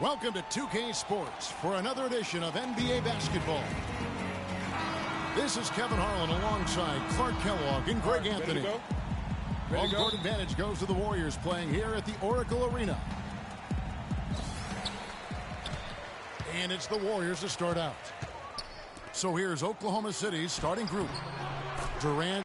Welcome to 2K Sports for another edition of NBA basketball. This is Kevin Harlan alongside Clark Kellogg and Greg Anthony. Home court advantage goes to the Warriors playing here at the Oracle Arena. And it's the Warriors to start out. So here's Oklahoma City's starting group. Durant.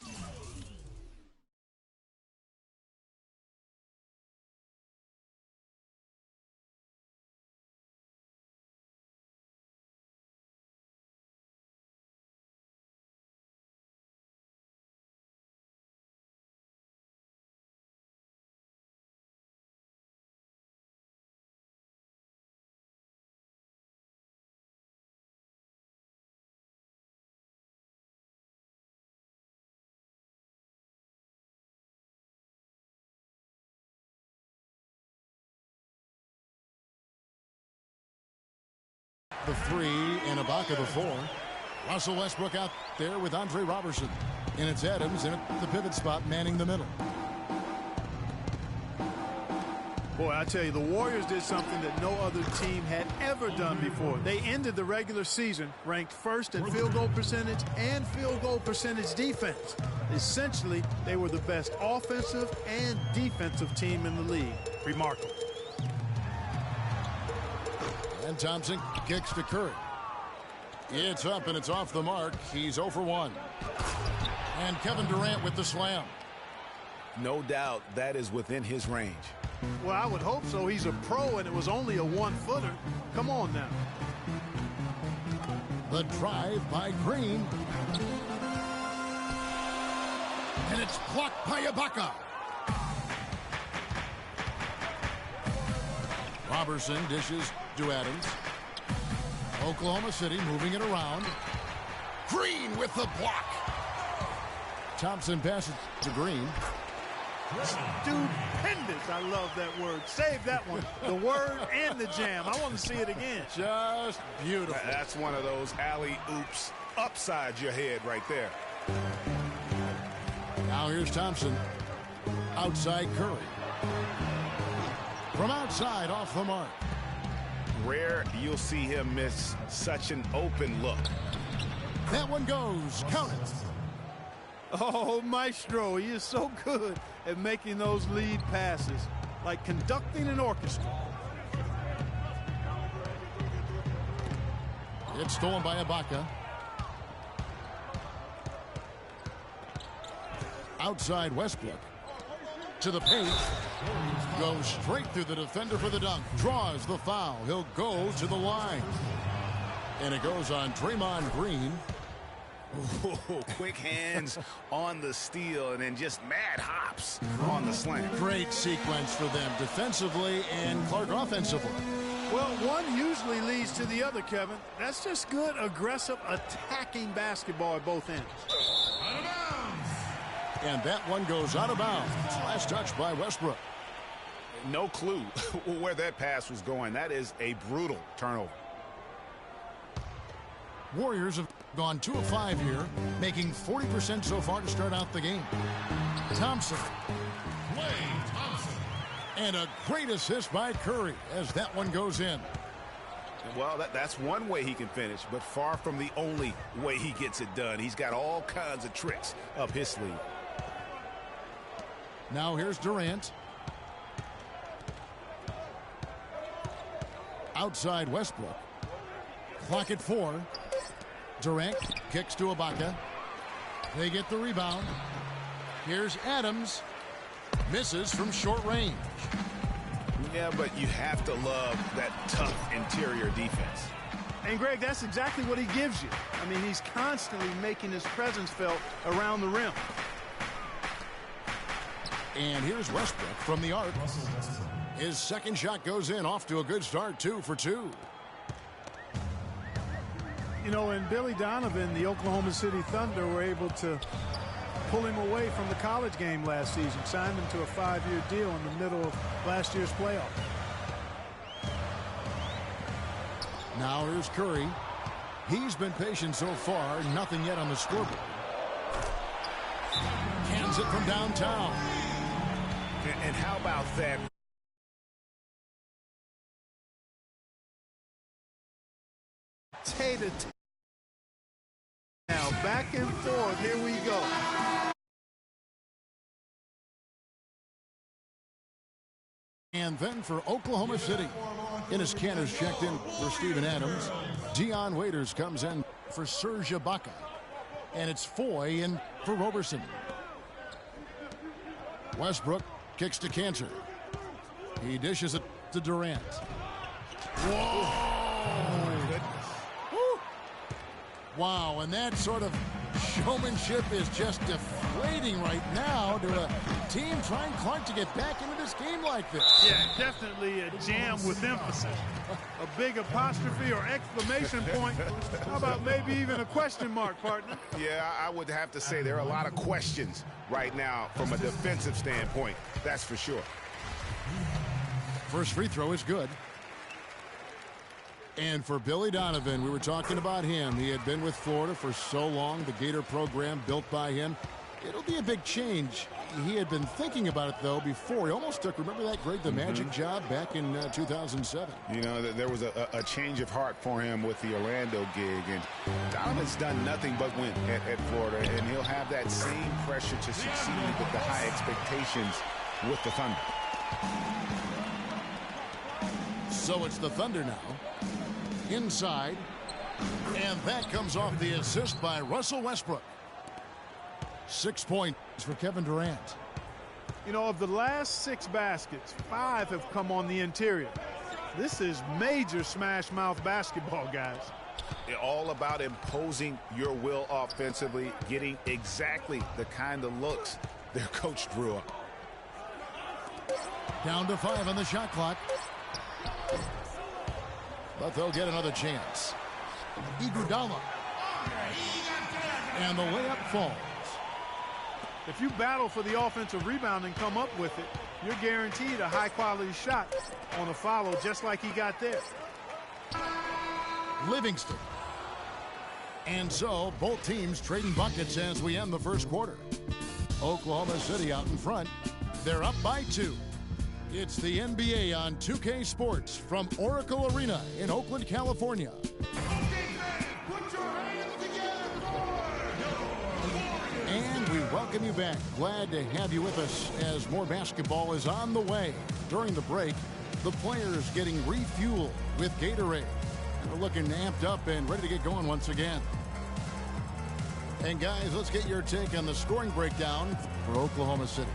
The three and Ibaka the four. Russell Westbrook out there with Andre Robertson. And it's Adams in at the pivot spot manning the middle. Boy, I tell you, the Warriors did something that no other team had ever done before. They ended the regular season ranked first in field goal percentage and field goal percentage defense. Essentially, they were the best offensive and defensive team in the league. Remarkable. And Thompson kicks to Curry. It's up and it's off the mark. He's 0 for 1. And Kevin Durant with the slam. No doubt that is within his range. Well, I would hope so. He's a pro and it was only a one-footer. Come on now. The drive by Green. And it's blocked by Ibaka. Robertson dishes to Adams. Oklahoma City moving it around. Green with the block. Thompson passes to Green. Stupendous. I love that word. Save that one. The word and the jam. I want to see it again. Just beautiful. That's one of those alley-oops upside your head right there. Now here's Thompson. Outside Curry. From outside, off the mark. Rare you'll see him miss such an open look. That one goes. Count it. Oh, Maestro, he is so good at making those lead passes, like conducting an orchestra. It's stolen by Ibaka. Outside Westbrook. To the paint. Goes straight through the defender for the dunk. Draws the foul. He'll go to the line. And it goes on Draymond Green. Ooh, quick hands on the steal and then just mad hops on the slam. Great sequence for them defensively and Clark offensively. Well, one usually leads to the other, Kevin. That's just good, aggressive, attacking basketball at both ends. Out of bounds. And that one goes out of bounds. Last touch by Westbrook. No clue where that pass was going. That is a brutal turnover. Warriors have gone 2 of 5 here, making 40% so far to start out the game. Thompson. Klay Thompson. And a great assist by Curry as that one goes in. Well, that's one way he can finish, but far from the only way he gets it done. He's got all kinds of tricks up his sleeve. Now here's Durant. Outside Westbrook. Clock at 4. Durant kicks to Ibaka. They get the rebound. Here's Adams. Misses from short range. Yeah, but you have to love that tough interior defense. And, Greg, that's exactly what he gives you. I mean, he's constantly making his presence felt around the rim. And here's Westbrook from the arc. His second shot goes in, off to a good start, 2 for 2. You know, and Billy Donovan, the Oklahoma City Thunder, were able to pull him away from the college game last season, signed him to a 5-year deal in the middle of last year's playoff. Now here's Curry. He's been patient so far, nothing yet on the scoreboard. Cans it from downtown. And how about that to now back and forth. Here we go. And then for Oklahoma City, Enes Kanter's checked in for Steven Adams. Dion Waiters comes in for Serge Ibaka. And it's Foy in for Roberson. Westbrook kicks to Kanter. He dishes it to Durant. Whoa! Woo. Wow, and that sort of showmanship is just deflating right now to a team trying Clark to get back into this game like this. Yeah, definitely a jam with emphasis. A big apostrophe or exclamation point. How about maybe even a question mark, partner? Yeah, I would have to say there are a lot of questions right now from a defensive standpoint. That's for sure. First free throw is good. And for Billy Donovan, we were talking about him. He had been with Florida for so long, the Gator program built by him. It'll be a big change. He had been thinking about it, though, before. He almost took, remember that Greg the Magic job back in 2007? You know, there was a change of heart for him with the Orlando gig. And Donovan's done nothing but win at Florida. And he'll have that same pressure to succeed with the high expectations with the Thunder. So it's the Thunder now. Inside. And that comes off the assist by Russell Westbrook. 6 points for Kevin Durant. You know, of the last 6 baskets, 5 have come on the interior. This is major smash mouth basketball, guys. All about imposing your will offensively, getting exactly the kind of looks their coach drew up. Down to 5 on the shot clock. But they'll get another chance. Iguodala. And the layup falls. If you battle for the offensive rebound and come up with it, you're guaranteed a high-quality shot on a follow just like he got there. Livingston. And so both teams trading buckets as we end the first quarter. Oklahoma City out in front. They're up by 2. It's the NBA on 2K Sports from Oracle Arena in Oakland, California. And we welcome you back. Glad to have you with us as more basketball is on the way. During the break, the players getting refueled with Gatorade. And they're looking amped up and ready to get going once again. And guys, let's get your take on the scoring breakdown for Oklahoma City.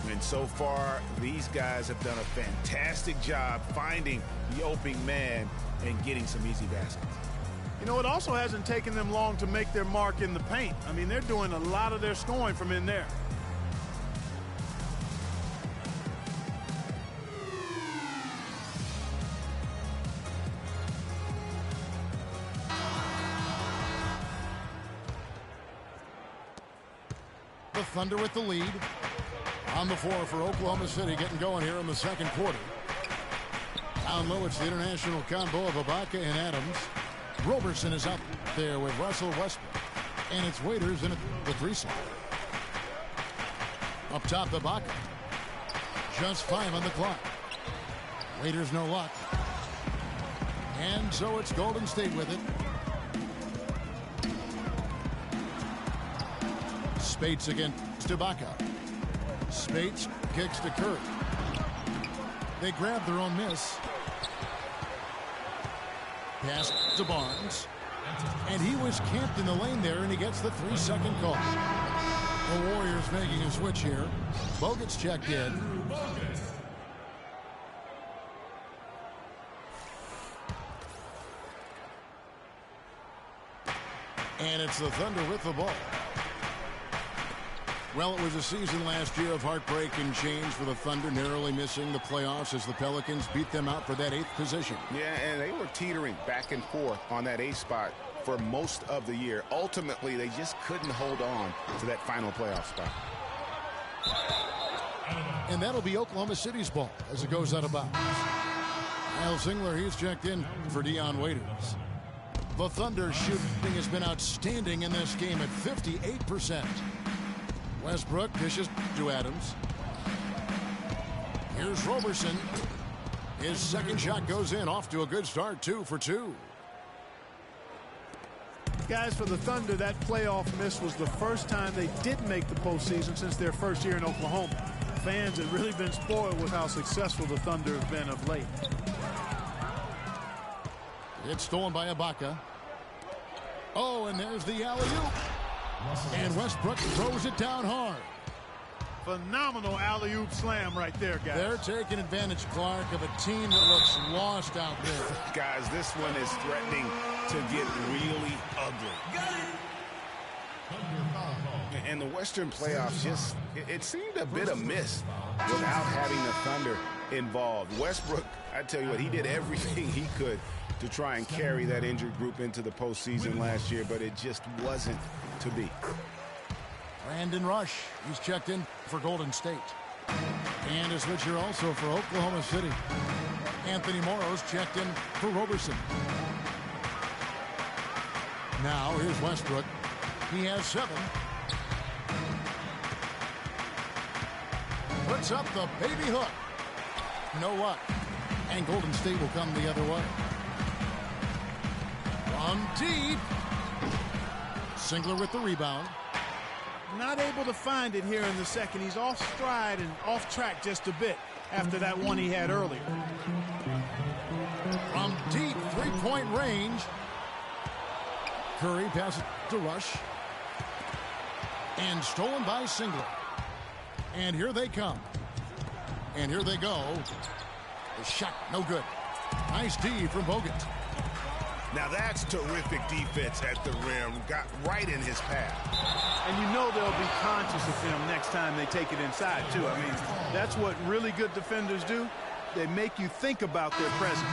And so far, these guys have done a fantastic job finding the opening man and getting some easy baskets. You know, it also hasn't taken them long to make their mark in the paint. I mean, they're doing a lot of their scoring from in there. The Thunder with the lead. On the floor for Oklahoma City, getting going here in the second quarter. Down low, it's the international combo of Ibaka and Adams. Roberson is up there with Russell Westbrook. And it's Waiters in the 3 slot. Up top, Ibaka. Just 5 on the clock. Waiters no luck. And so it's Golden State with it. Spates against Ibaka. Spates kicks to Curry. They grab their own miss. Pass to Barnes. And he was camped in the lane there, and he gets the 3-second call. The Warriors making a switch here. Bogut's checked in. And it's the Thunder with the ball. Well, it was a season last year of heartbreak and change for the Thunder, narrowly missing the playoffs as the Pelicans beat them out for that 8th position. Yeah, and they were teetering back and forth on that 8th spot for most of the year. Ultimately, they just couldn't hold on to that final playoff spot. And that'll be Oklahoma City's ball as it goes out of bounds. Al Singler, he's checked in for Dion Waiters. The Thunder shooting has been outstanding in this game at 58%. Westbrook dishes to Adams. Here's Roberson. His second shot goes in, off to a good start, 2 for 2. Guys, for the Thunder, that playoff miss was the first time they didn't make the postseason since their first year in Oklahoma. Fans have really been spoiled with how successful the Thunder have been of late. It's stolen by Ibaka. Oh, and there's the alley-oop. And Westbrook throws it down hard. Phenomenal alley-oop slam right there, guys. They're taking advantage, Clark, of a team that looks lost out there. Guys, this one is threatening to get really ugly. And the Western playoffs just, it seemed a bit amiss without having the Thunder involved. Westbrook, I tell you what, he did everything he could to try and carry that injured group into the postseason last year, but it just wasn't to be. Brandon Rush, he's checked in for Golden State. And a switcher also for Oklahoma City. Anthony Morrow's checked in for Roberson. Now here's Westbrook. He has 7. Puts up the baby hook. No luck. And Golden State will come the other way. From deep. Singler with the rebound. Not able to find it here in the second. He's off stride and off track just a bit after that one he had earlier. From deep three-point range. Curry passes to Rush. And stolen by Singler. And here they come. And here they go. The shot, no good. Nice D from Bogut. Now that's terrific defense at the rim. Got right in his path. And you know they'll be conscious of him next time they take it inside, too. I mean, that's what really good defenders do. They make you think about their presence.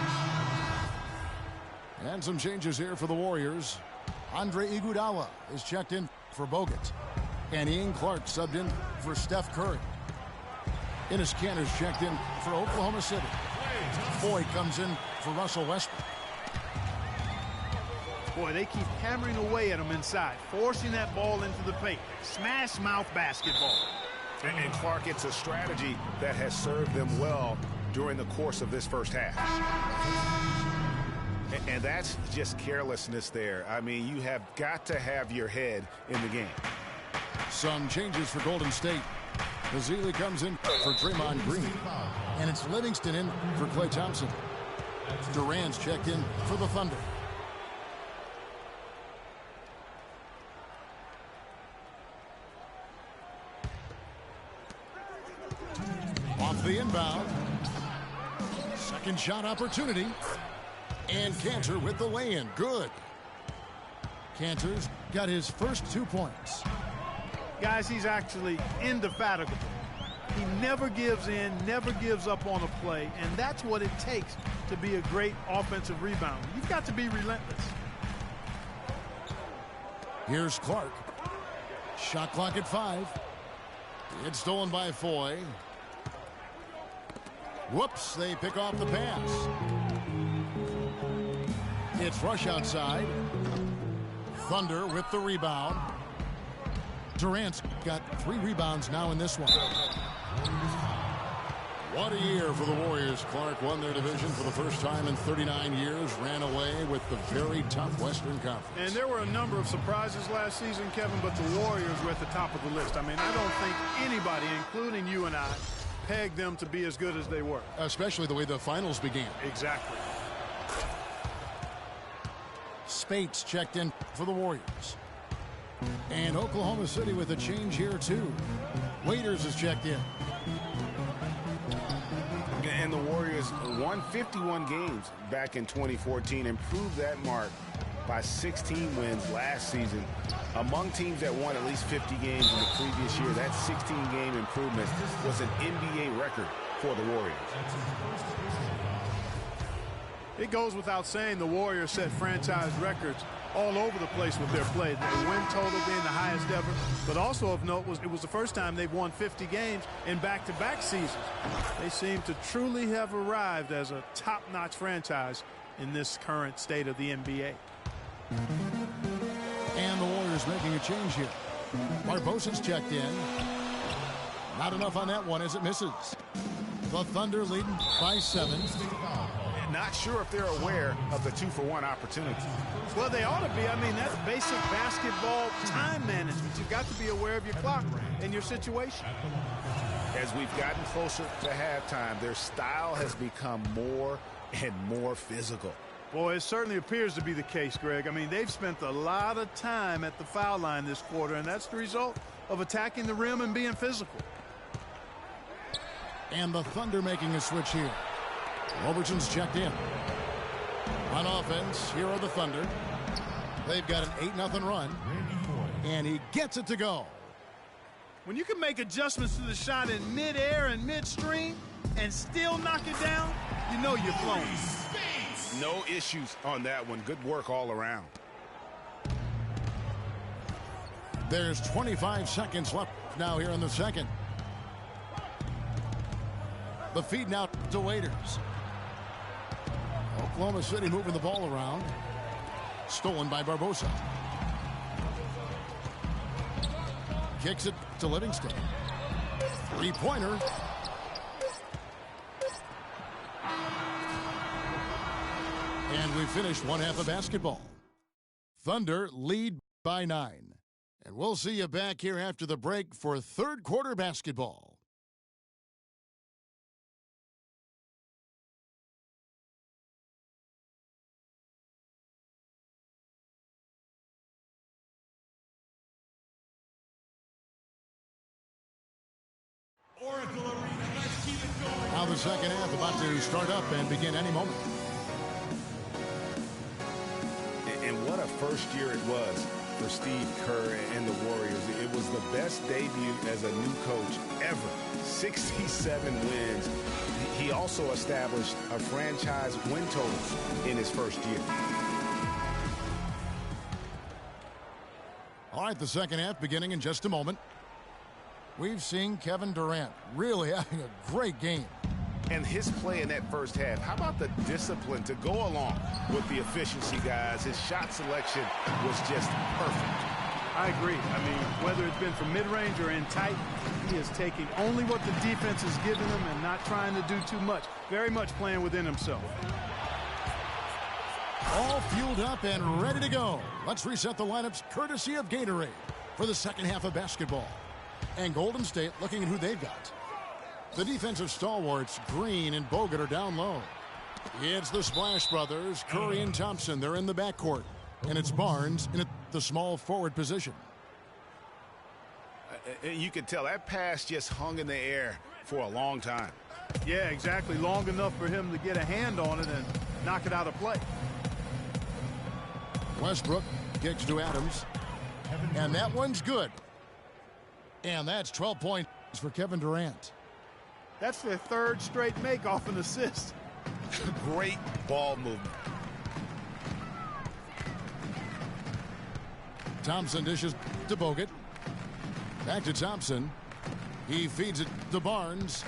And some changes here for the Warriors. Andre Iguodala is checked in for Bogut. And Ian Clark subbed in for Steph Curry. Enes Kanter's checked in for Oklahoma City. Boyd comes in for Russell Westbrook. Boy, they keep hammering away at him inside, forcing that ball into the paint. Smash mouth basketball. And Clark, it's a strategy that has served them well during the course of this first half. And that's just carelessness there. I mean, you have got to have your head in the game. Some changes for Golden State. Bazili comes in for Draymond Green. And it's Livingston in for Klay Thompson. Durant's checked in for the Thunder. Off the inbound. Second shot opportunity. And Kanter with the lay-in. Good. Kanter's got his first 2 points. Guys, he's actually indefatigable. He never gives in, never gives up on a play, and that's what it takes to be a great offensive rebounder. You've got to be relentless. Here's Clark. Shot clock at 5. It's stolen by Foy. Whoops, they pick off the pass. It's Rush outside. Thunder with the rebound. Durant's got 3 rebounds now in this one. What a year for the Warriors. Clark won their division for the first time in 39 years, ran away with the very tough Western Conference. And there were a number of surprises last season, Kevin, but the Warriors were at the top of the list. I mean, I don't think anybody, including you and I, pegged them to be as good as they were. Especially the way the finals began. Exactly. Spates checked in for the Warriors. And Oklahoma City with a change here, too. Waiters is checked in. And the Warriors won 51 games back in 2014, improved that mark by 16 wins last season. Among teams that won at least 50 games in the previous year, that 16-game improvement was an NBA record for the Warriors. It goes without saying the Warriors set franchise records all over the place with their play. The win total being the highest ever, but also of note was it was the first time they've won 50 games in back-to-back seasons. They seem to truly have arrived as a top-notch franchise in this current state of the NBA. And the Warriors making a change here. Barbosa's checked in. Not enough on that one as it misses. The Thunder leading by 7. Not sure if they're aware of the 2-for-1 opportunity. Well, they ought to be. I mean, that's basic basketball time management. You've got to be aware of your clock and your situation. As we've gotten closer to halftime, their style has become more and more physical. Boy, it certainly appears to be the case, Greg. I mean, they've spent a lot of time at the foul line this quarter, and that's the result of attacking the rim and being physical. And the Thunder making a switch here. Robertson's checked in. On offense, here are the Thunder. They've got an 8-0 run. And he gets it to go. When you can make adjustments to the shot in midair and midstream and still knock it down, you know you're flowing. No issues on that one. Good work all around. There's 25 seconds left now here in the second. The feed now to Waiters. Oklahoma City moving the ball around. Stolen by Barbosa. Kicks it to Livingston. Three-pointer. And we finished one half of basketball. Thunder lead by 9. And we'll see you back here after the break for third quarter basketball. Now the second half about to start up and begin any moment. And what a first year it was for Steve Kerr and the Warriors. It was the best debut as a new coach ever. 67 wins. He also established a franchise win total in his first year. All right, the second half beginning in just a moment. We've seen Kevin Durant really having a great game. And his play in that first half, how about the discipline to go along with the efficiency, guys? His shot selection was just perfect. I agree. I mean, whether it's been from mid-range or in tight, he is taking only what the defense is giving him and not trying to do too much. Very much playing within himself. All fueled up and ready to go. Let's reset the lineups courtesy of Gatorade for the second half of basketball. And Golden State looking at who they've got. The defensive stalwarts, Green and Bogut, are down low. It's the Splash Brothers, Curry and Thompson. They're in the backcourt. And it's Barnes in the small forward position. You can tell that pass just hung in the air for a long time. Yeah, exactly. Long enough for him to get a hand on it and knock it out of play. Westbrook kicks to Adams. And that one's good. And that's 12 points for Kevin Durant. That's their third straight make off an assist. Great ball movement. Thompson dishes to Bogut. Back to Thompson. He feeds it to Barnes.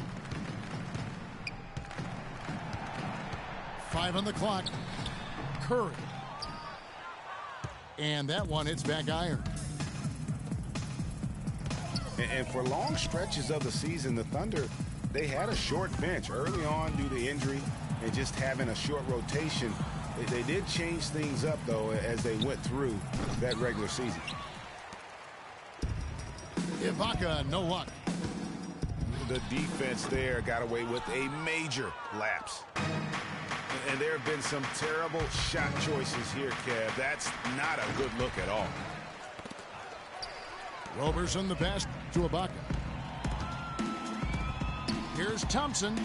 5 on the clock. Curry. And that one hits back iron. And for long stretches of the season, the Thunder, they had a short bench early on due to injury and just having a short rotation. They did change things up, though, as they went through that regular season. Ibaka, no luck. The defense there got away with a major lapse. And there have been some terrible shot choices here, Kev. That's not a good look at all. Roberson the pass to Ibaka. Here's Thompson.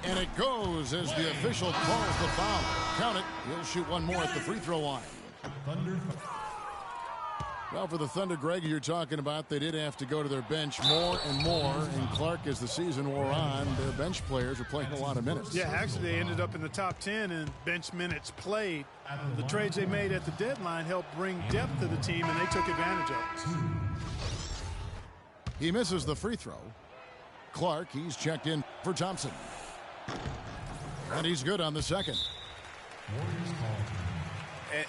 And it goes as the official calls the foul. Count it. He'll shoot one more at the free throw line. Well, for the Thunder, Greg, you're talking about, they did have to go to their bench more and more. And Clark, as the season wore on, their bench players were playing a lot of minutes. Yeah, actually, they ended up in the top 10 in bench minutes played. The trades they made at the deadline helped bring depth to the team, and they took advantage of it. He misses the free throw. Clark, he's checked in for Thompson. And he's good on the second.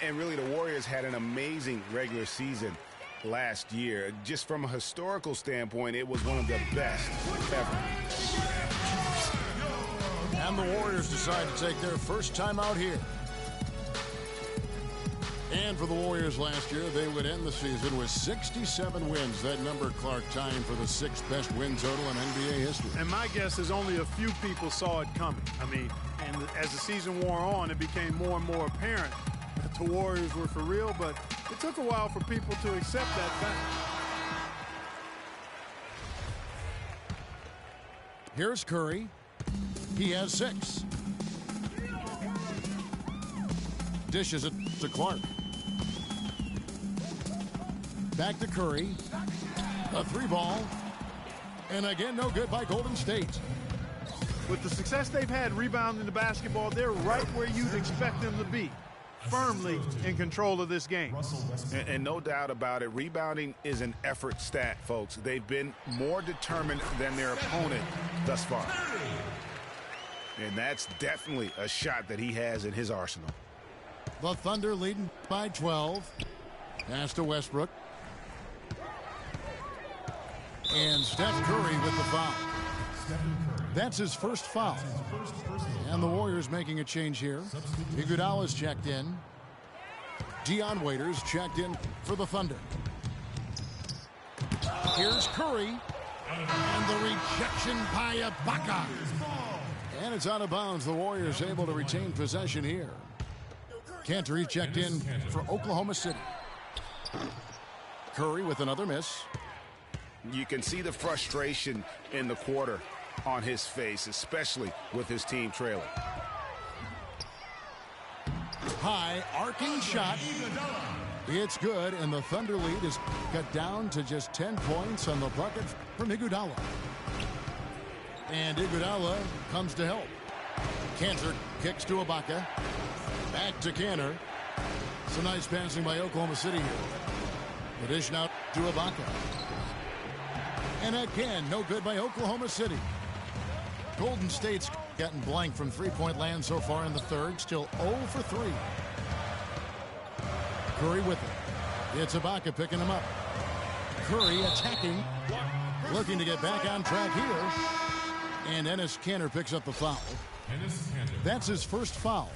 And really, the Warriors had an amazing regular season last year. Just from a historical standpoint, it was one of the best ever. And the Warriors decide to take their first time out here. And for the Warriors last year, they would end the season with 67 wins. That number, Clark, tying for the 6th best win total in NBA history. And my guess is only a few people saw it coming. I mean, and as the season wore on, it became more and more apparent that the Warriors were for real, but it took a while for people to accept that fact. Here's Curry. He has 6. Dishes it to Clark. Back to Curry. A 3-ball. And again, no good by Golden State. With the success they've had rebounding the basketball, they're right where you'd expect them to be, firmly in control of this game. And no doubt about it, rebounding is an effort stat, folks. They've been more determined than their opponent thus far. And that's definitely a shot that he has in his arsenal. The Thunder leading by 12. Pass to Westbrook. And Steph Curry with the foul. That's his first foul. And the Warriors making a change here. Iguodala's checked in. Dion Waiters checked in for the Thunder. Here's Curry. And the rejection by Ibaka. And it's out of bounds. The Warriors able to retain possession here. Cantor checked in for Oklahoma City. Curry with another miss. You can see the frustration in the quarter on his face, especially with his team trailing. High arcing shot. It's good, and the Thunder lead is cut down to just 10 points on the bucket from Iguodala. And Iguodala comes to help. Cantor kicks to Ibaka. Back to Cantor. Some nice passing by Oklahoma City here. The dish now to Ibaka. And again, no good by Oklahoma City. Golden State's gotten blank from three-point land so far in the third. Still 0 for 3. Curry with it. It's Ibaka picking him up. Curry attacking. Looking to get back on track here. And Enes Kanter picks up the foul. That's his first foul.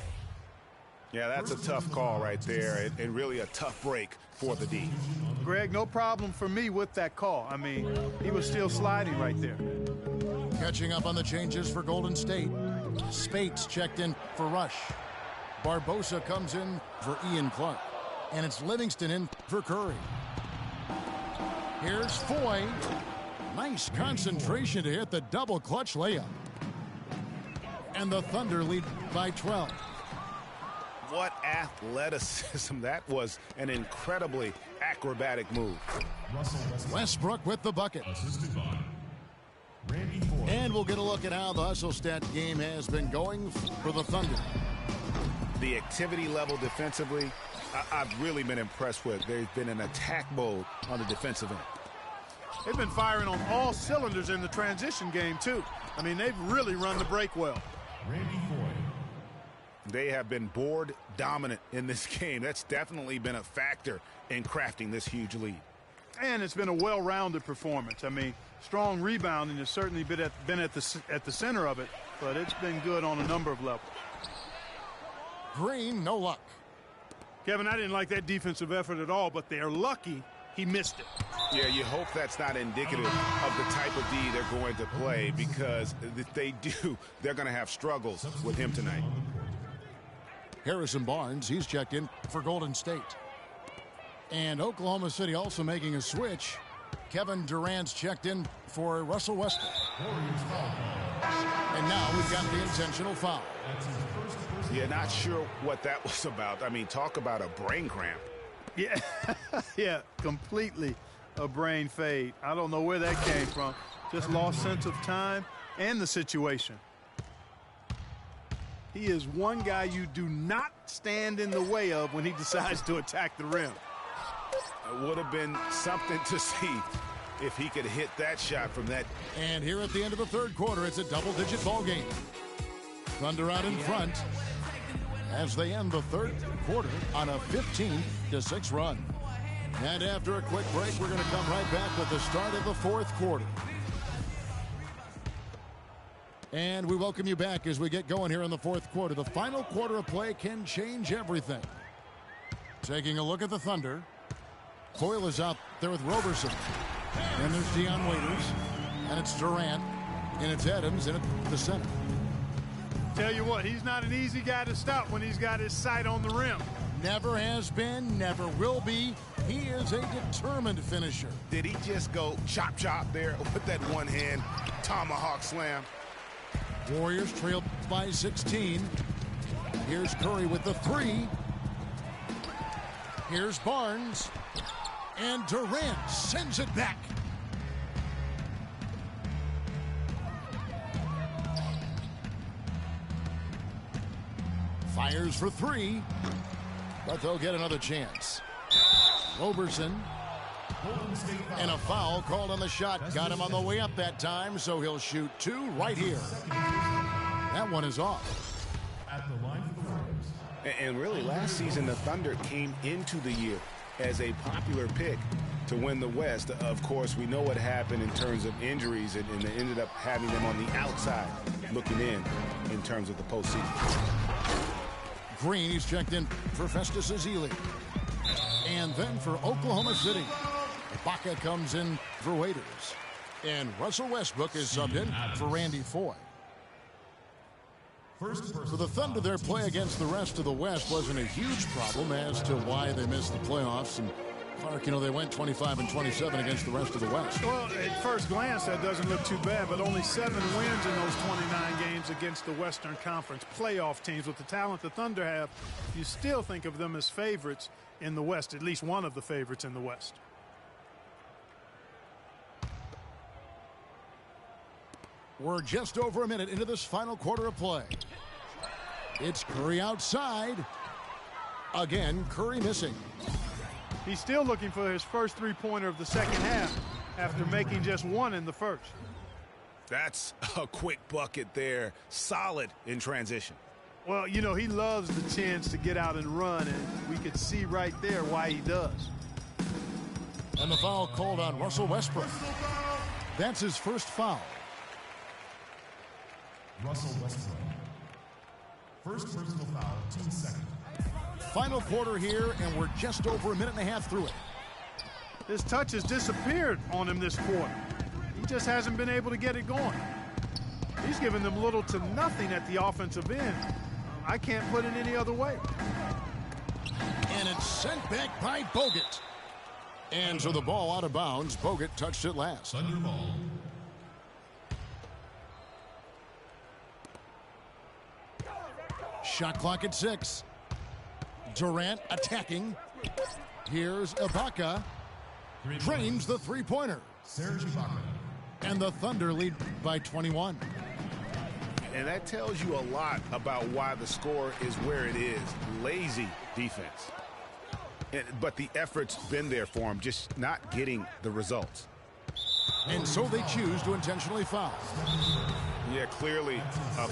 Yeah, that's a tough call right there, and really a tough break for the D. Greg, no problem for me with that call. I mean, he was still sliding right there. Catching up on the changes for Golden State. Spates checked in for Rush. Barbosa comes in for Ian Clark. And it's Livingston in for Curry. Here's Foy. Nice concentration to hit the double clutch layup. And the Thunder lead by 12. What athleticism. That was an incredibly acrobatic move. Westbrook with the bucket. And we'll get a look at how the hustle stat game has been going for the Thunder. The activity level defensively, I've really been impressed with. There's been an attack mode on the defensive end. They've been firing on all cylinders in the transition game, too. I mean, they've really run the break well. They have been board dominant in this game. That's definitely been a factor in crafting this huge lead. And it's been a well-rounded performance. I mean, strong rebounding has certainly been at the center of it, but it's been good on a number of levels. Green, no luck. Kevin, I didn't like that defensive effort at all, but they're lucky he missed it. Yeah, you hope that's not indicative of the type of D they're going to play, because if they do, they're going to have struggles with him tonight. Harrison Barnes, he's checked in for Golden State. And Oklahoma City also making a switch. Kevin Durant's checked in for Russell Westbrook. And now we've got the intentional foul. Yeah, not sure what that was about. I mean, talk about a brain cramp. Yeah, yeah, completely a brain fade. I don't know where that came from. Just lost sense of time and the situation. He is one guy you do not stand in the way of when he decides to attack the rim. It would have been something to see if he could hit that shot from that. And here at the end of the third quarter, it's a double-digit ball game. Thunder out in front as they end the third quarter on a 15-6 run. And after a quick break, we're going to come right back with the start of the fourth quarter. And we welcome you back as we get going here in the fourth quarter. The final quarter of play can change everything. Taking a look at the Thunder. Coyle is out there with Roberson. And there's Dion Waiters. And it's Durant. And it's Adams in at the center. Tell you what, he's not an easy guy to stop when he's got his sight on the rim. Never has been, never will be. He is a determined finisher. Did he just go chop chop there with that one hand tomahawk slam? Warriors trailed by 16. Here's Curry with the three. Here's Barnes. And Durant sends it back. Fires for three. But they'll get another chance. Roberson. And a foul called on the shot. Got him on the way up that time, so he'll shoot two right here. That one is off. At the line for the Warriors. And really, last season, the Thunder came into the year as a popular pick to win the West. Of course, we know what happened in terms of injuries, and they ended up having them on the outside looking in terms of the postseason. Green, he's checked in for Festus Ezeli. And then for Oklahoma City, Ibaka comes in for Waiters. And Russell Westbrook is subbed in for Randy Foye. For the Thunder, their play against the rest of the West wasn't a huge problem as to why they missed the playoffs. And Clark, you know, they went 25 and 27 against the rest of the West. Well, at first glance, that doesn't look too bad, but only 7 wins in those 29 games against the Western Conference playoff teams. With the talent the Thunder have, you still think of them as favorites in the West, at least one of the favorites in the West. We're just over a minute into this final quarter of play. It's Curry outside. Again, Curry missing. He's still looking for his first three-pointer of the second half after making just one in the first. That's a quick bucket there. Solid in transition. Well, you know, he loves the chance to get out and run, and we could see right there why he does. And the foul called on Russell Westbrook. That's his first foul. Russell Westbrook. First personal foul, team second. Final quarter here, and we're just over a minute and a half through it. His touch has disappeared on him this quarter. He just hasn't been able to get it going. He's given them little to nothing at the offensive end. I can't put it any other way. And it's sent back by Bogut. And so the ball out of bounds. Bogut touched it last. Thunder ball. Shot clock at 6. Durant attacking. Here's Ibaka. Drains the three-pointer. Serge Ibaka. And the Thunder lead by 21. And that tells you a lot about why the score is where it is. Lazy defense. But the effort's been there for him, just not getting the results. And so they choose to intentionally foul. Yeah, clearly a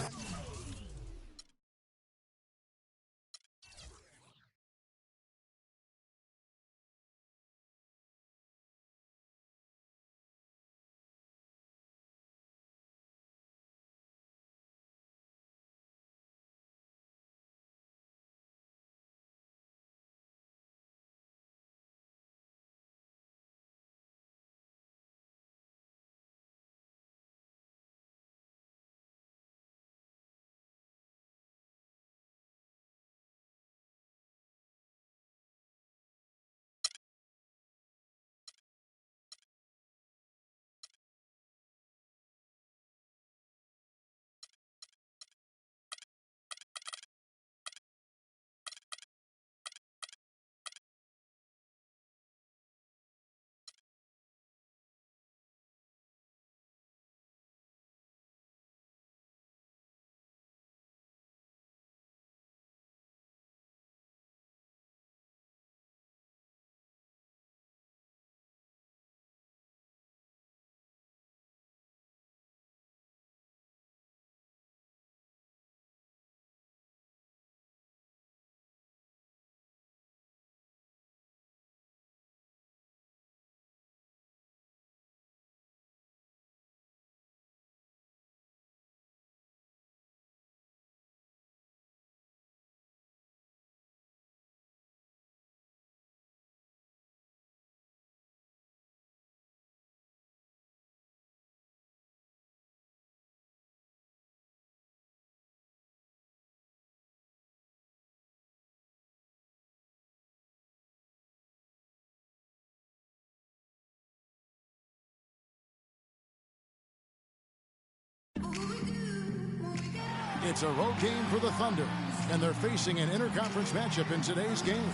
It's a road game for the Thunder, and they're facing an interconference matchup in today's game.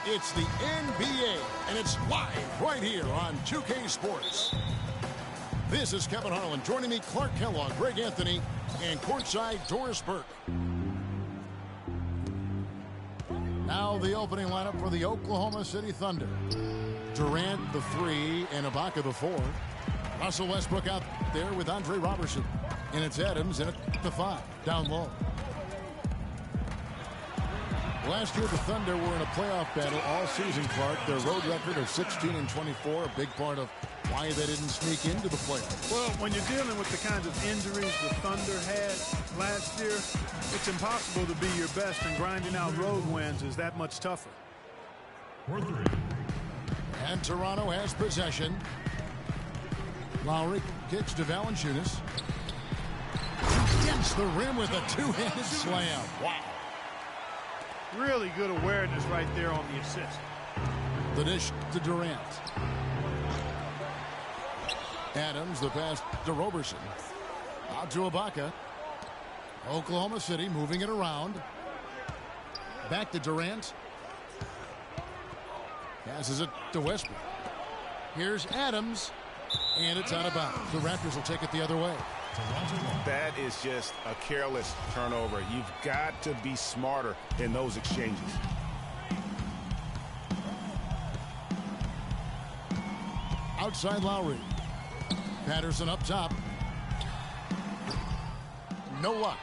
It's the NBA, and it's live right here on 2K Sports. This is Kevin Harlan. Joining me, Clark Kellogg, Greg Anthony, and courtside Doris Burke. Now the opening lineup for the Oklahoma City Thunder. Durant, the 3, and Ibaka, the 4. Russell Westbrook out there with Andre Robertson. And it's Adams in at the 5, down low. Last year, the Thunder were in a playoff battle all season, Clark. Their road record of 16-24, a big part of why they didn't sneak into the playoffs. Well, when you're dealing with the kinds of injuries the Thunder had last year, it's impossible to be your best, and grinding out road wins is that much tougher. And Toronto has possession. Lowry kicks to Valanciunas. Against the rim with a two-handed slam. Wow. Really good awareness right there on the assist. The dish to Durant. Adams, the pass to Robertson. Out to Ibaka. Oklahoma City moving it around. Back to Durant. Passes it to Westbrook. Here's Adams. And it's out of bounds. The Raptors will take it the other way. That is just a careless turnover. You've got to be smarter in those exchanges. Outside Lowry. Patterson up top. No luck.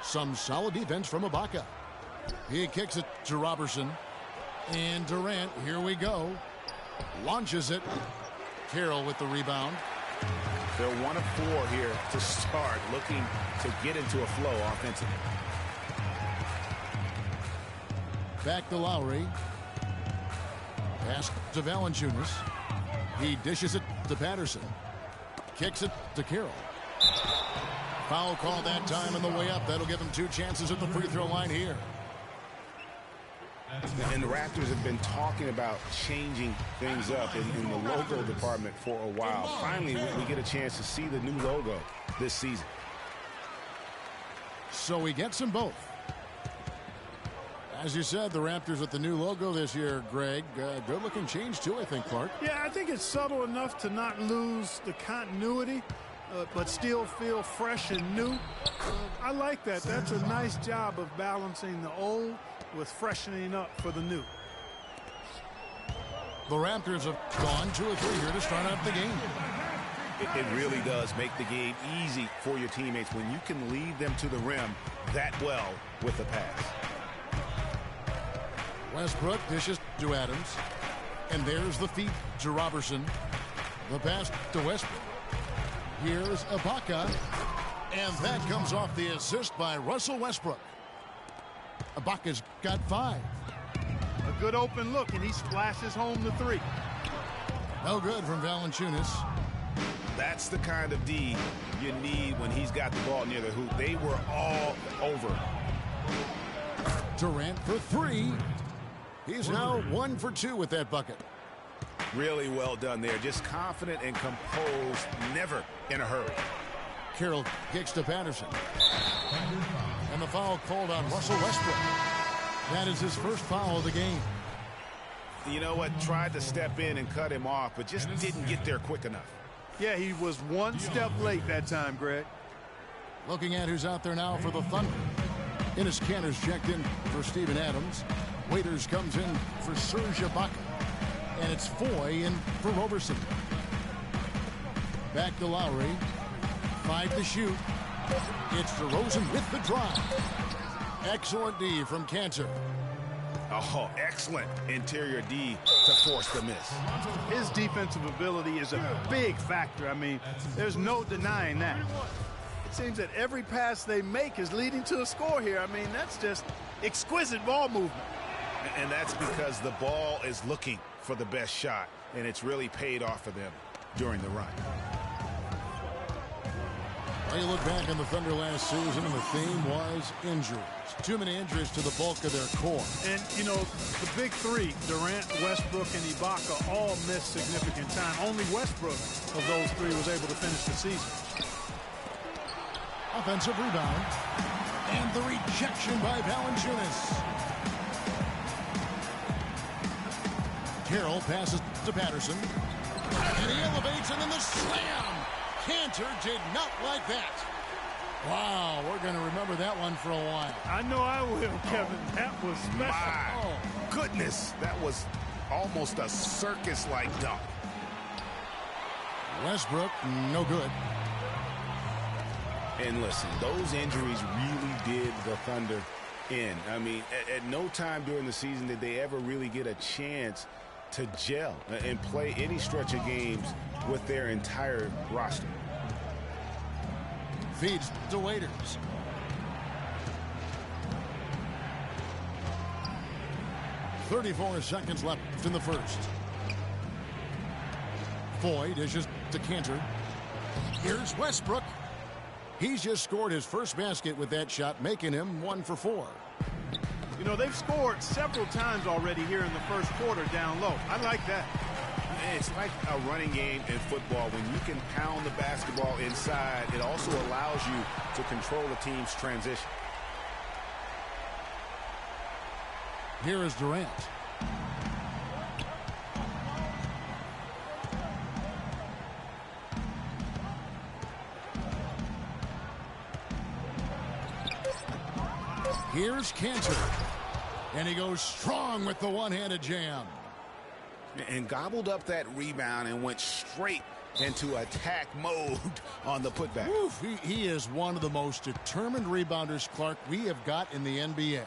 Some solid defense from Ibaka. He kicks it to Robertson. And Durant, here we go. Launches it. Carroll with the rebound. They're 1 of 4 here to start, looking to get into a flow offensively. Back to Lowry. Pass to Valanciunas. He dishes it to Patterson. Kicks it to Carroll. Foul call that time on the way up. That'll give him 2 chances at the free throw line here. And the Raptors have been talking about changing things up in the logo department for a while. Finally, we get a chance to see the new logo this season. So he gets them both. As you said, the Raptors with the new logo this year, Greg. Good-looking change, too, I think, Clark. Yeah, I think it's subtle enough to not lose the continuity, but still feel fresh and new. I like that. That's a nice job of balancing the old with freshening up for the new. The Raptors have gone 2 or 3 here to start out the game. It really does make the game easy for your teammates when you can lead them to the rim that well with the pass. Westbrook dishes to Adams. And there's the feed to Robertson. The pass to Westbrook. Here's Ibaka. And that comes off the assist by Russell Westbrook. Ibaka's got 5. A good open look, and he splashes home the 3. No good from Valanciunas. That's the kind of D you need when he's got the ball near the hoop. They were all over. Durant for 3. He's now 1 for 2 with that bucket. Really well done there. Just confident and composed, never in a hurry. Carroll kicks to Patterson. And the foul called on Russell Westbrook. That is his first foul of the game. You know what? Tried to step in and cut him off, but just didn't get there quick enough. Yeah, he was 1 step late that time, Greg. Looking at who's out there now for the Thunder. Enes Kanter's checked in for Steven Adams. Waiters comes in for Serge Ibaka. And it's Foy in for Robertson. Back to Lowry. 5 to shoot. It's DeRozan with the drive. Excellent D from Kanter. Oh, excellent interior D to force the miss. His defensive ability is a big factor. I mean, there's no denying that. It seems that every pass they make is leading to a score here. I mean, that's just exquisite ball movement. And that's because the ball is looking for the best shot, and it's really paid off for them during the run. Well, you look back on the Thunder last season, and the theme was injuries. Too many injuries to the bulk of their core. And, you know, the big 3, Durant, Westbrook, and Ibaka, all missed significant time. Only Westbrook of those 3 was able to finish the season. Offensive rebound. And the rejection by Valanciunas. Carroll passes to Patterson. And he elevates, and then the slam. Cantor did not like that. Wow, we're going to remember that one for a while. I know I will, Kevin. That was special. My goodness, that was almost a circus-like dunk. Westbrook, no good. And listen, those injuries really did the Thunder in. I mean, at no time during the season did they ever really get a chance to gel and play any stretch of games with their entire roster. Feeds to Waiters. .34 seconds left in the first. Foy dishes to Cantor. Here's Westbrook. He's just scored his first basket with that shot, making him 1 for 4. You know, they've scored several times already here in the first quarter down low. I like that. It's like a running game in football. When you can pound the basketball inside, it also allows you to control the team's transition. Here is Durant. Here's Cantor. And he goes strong with the one-handed jam. And gobbled up that rebound and went straight into attack mode on the putback. Oof, he is one of the most determined rebounders, Clark, we have got in the NBA.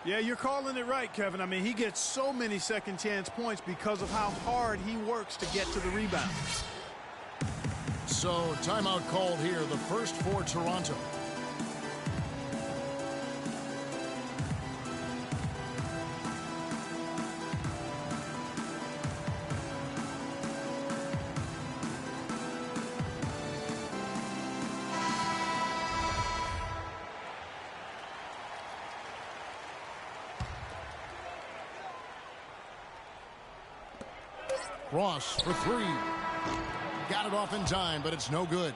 Yeah, you're calling it right, Kevin. I mean, he gets so many second chance points because of how hard he works to get to the rebound. So, timeout called here, the first for Toronto. Ross for 3. Got it off in time, but it's no good.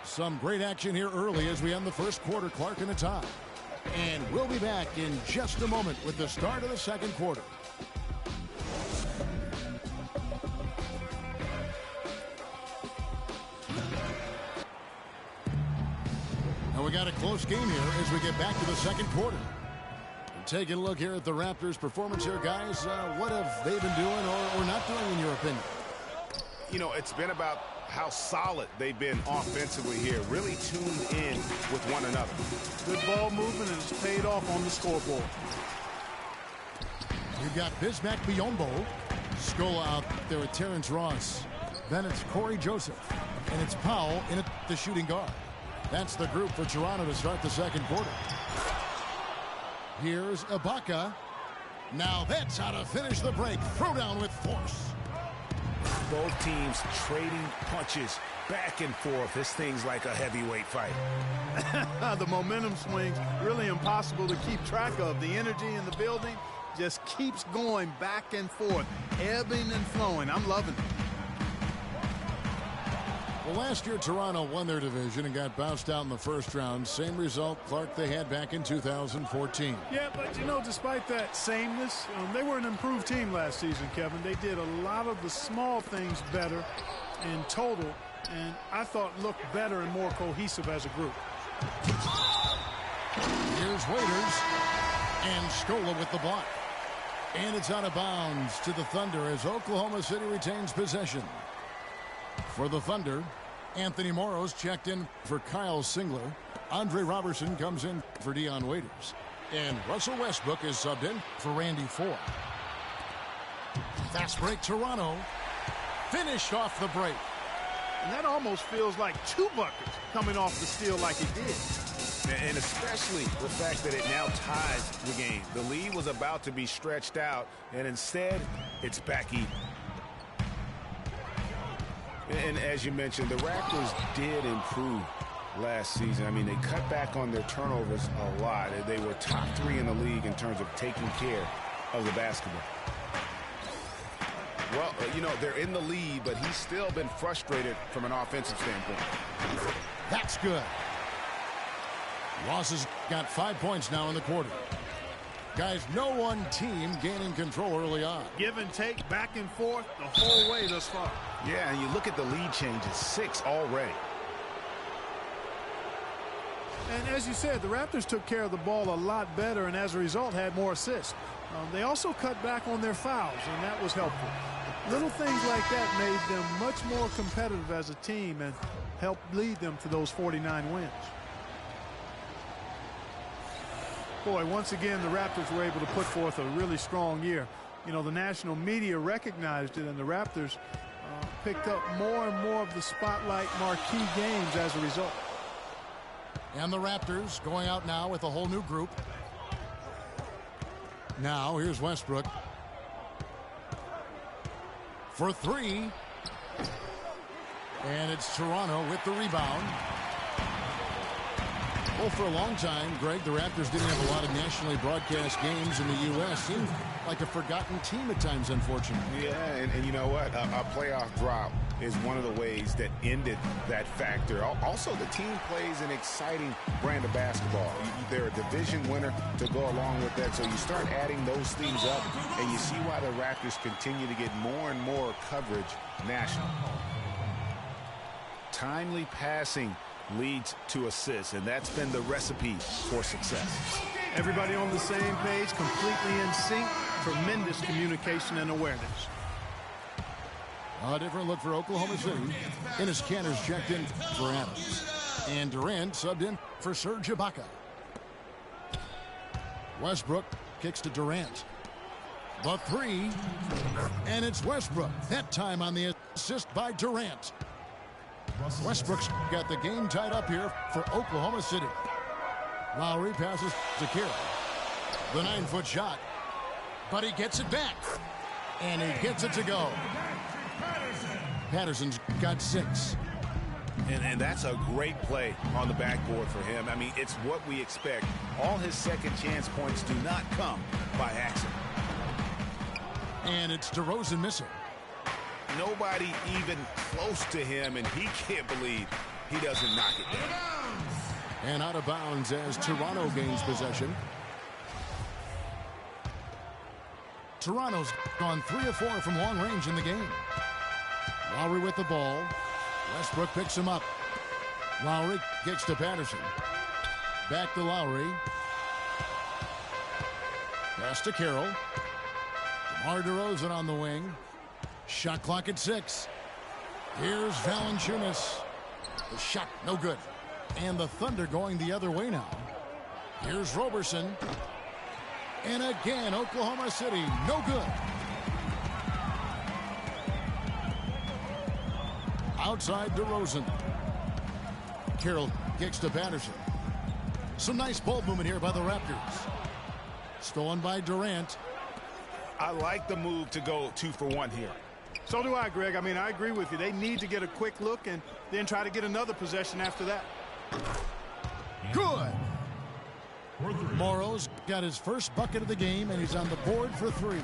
Some great action here early as we end the first quarter. Clark in a tie. And we'll be back in just a moment with the start of the second quarter. And we got a close game here as we get back to the second quarter. Taking a look here at the Raptors' performance here, guys. What have they been doing or not doing, in your opinion? You know, it's been about how solid they've been offensively here. Really tuned in with one another. Good ball movement, and it's paid off on the scoreboard. You've got Bismack Biyombo. Scola out there with Terrence Ross. Then it's Corey Joseph. And it's Powell in at the shooting guard. That's the group for Toronto to start the second quarter. Here's Ibaka. Now that's how to finish the break. Throwdown with force. Both teams trading punches back and forth. This thing's like a heavyweight fight. The momentum swings really impossible to keep track of. The energy in the building just keeps going back and forth, ebbing and flowing. I'm loving it. Well, last year Toronto won their division and got bounced out in the first round. Same result, Clark, they had back in 2014. Yeah, but you know, despite that sameness, they were an improved team last season, Kevin. They did a lot of the small things better in total, and I thought looked better and more cohesive as a group. Here's Waiters and Scola with the block. And it's out of bounds to the Thunder as Oklahoma City retains possession. For the Thunder, Anthony Morrow's checked in for Kyle Singler. Andre Robertson comes in for Dion Waiters. And Russell Westbrook is subbed in for Randy Four. Fast break Toronto. Finished off the break. And that almost feels like 2 buckets coming off the steal like it did. And especially the fact that it now ties the game. The lead was about to be stretched out, and instead, it's back even. And as you mentioned, the Raptors did improve last season. I mean, they cut back on their turnovers a lot. They were top 3 in the league in terms of taking care of the basketball. Well, you know, they're in the lead, but he's still been frustrated from an offensive standpoint. That's good. Ross has got 5 points now in the quarter. Guys, no one team gaining control early on. Give and take, back and forth, the whole way thus far. Yeah, and you look at the lead changes, 6 already. And as you said, the Raptors took care of the ball a lot better and as a result had more assists. They also cut back on their fouls, and that was helpful. Little things like that made them much more competitive as a team and helped lead them to those 49 wins. Boy, once again, the Raptors were able to put forth a really strong year. You know, the national media recognized it, and the Raptors picked up more and more of the spotlight marquee games as a result. And the Raptors going out now with a whole new group. Now, here's Westbrook. For 3. And it's Toronto with the rebound. Well, for a long time, Greg, the Raptors didn't have a lot of nationally broadcast games in the U.S. Seemed like a forgotten team at times, unfortunately. Yeah, and you know what? A playoff drop is one of the ways that ended that factor. Also, the team plays an exciting brand of basketball. They're a division winner to go along with that, so you start adding those things up, and you see why the Raptors continue to get more and more coverage nationally. Timely passing leads to assists, and that's been the recipe for success. Everybody on the same page, completely in sync, tremendous communication and awareness. A different look for Oklahoma City. Enes Kanter's checked in for Adams. And Durant subbed in for Serge Ibaka. Westbrook kicks to Durant. The 3. And it's Westbrook. That time on the assist by Durant. Westbrook's got the game tied up here for Oklahoma City. Lowry passes to Carroll. The 9-foot shot. But he gets it back. And he gets it to go. Patterson's got 6. And that's a great play on the backboard for him. I mean, it's what we expect. All his second chance points do not come by accident. And it's DeRozan missing. Nobody even close to him, and he can't believe he doesn't knock it down. And out of bounds as Toronto gains possession. Toronto's gone 3 of 4 from long range in the game. Lowry with the ball. Westbrook picks him up. Lowry kicks to Patterson. Back to Lowry. Pass to Carroll. DeMar DeRozan on the wing. Shot clock at 6. Here's Valanciunas. The shot, no good. And the Thunder going the other way now. Here's Roberson. And again, Oklahoma City, no good. Outside DeRozan. Carroll kicks to Patterson. Some nice ball movement here by the Raptors. Stolen by Durant. I like the move to go 2 for 1 here. So do I, Greg. I mean, I agree with you. They need to get a quick look and then try to get another possession after that. Good. Morrow's got his first bucket of the game, and he's on the board for 3.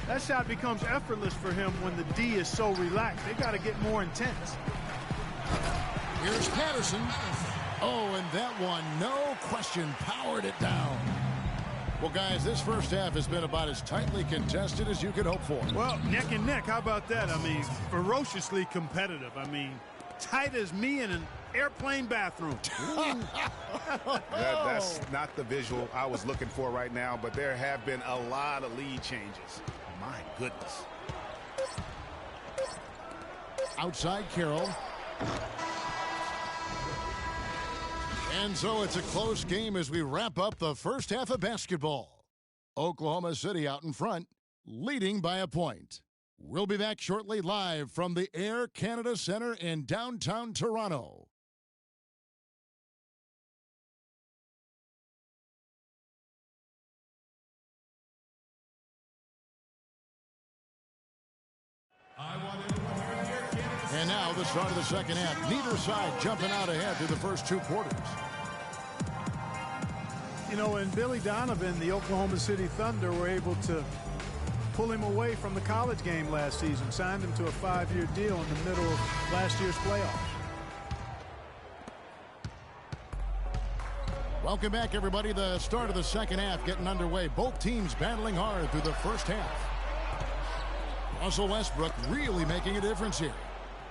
That shot becomes effortless for him when the D is so relaxed. They got to get more intense. Here's Patterson. Oh, and that one, no question, powered it down. Well, guys, this first half has been about as tightly contested as you could hope for. Well, neck and neck. How about that? I mean, ferociously competitive. I mean, tight as me in an airplane bathroom. That's not the visual I was looking for right now, but there have been a lot of lead changes. My goodness. Outside Carroll. And so it's a close game as we wrap up the first half of basketball. Oklahoma City out in front, leading by a point. We'll be back shortly live from the Air Canada Centre in downtown Toronto. And now the start of the second half. Neither side jumping out ahead through the first 2 quarters. You know, and Billy Donovan, the Oklahoma City Thunder, were able to pull him away from the college game last season, signed him to a 5-year deal in the middle of last year's playoffs. Welcome back, everybody. The start of the second half getting underway. Both teams battling hard through the first half. Russell Westbrook really making a difference here.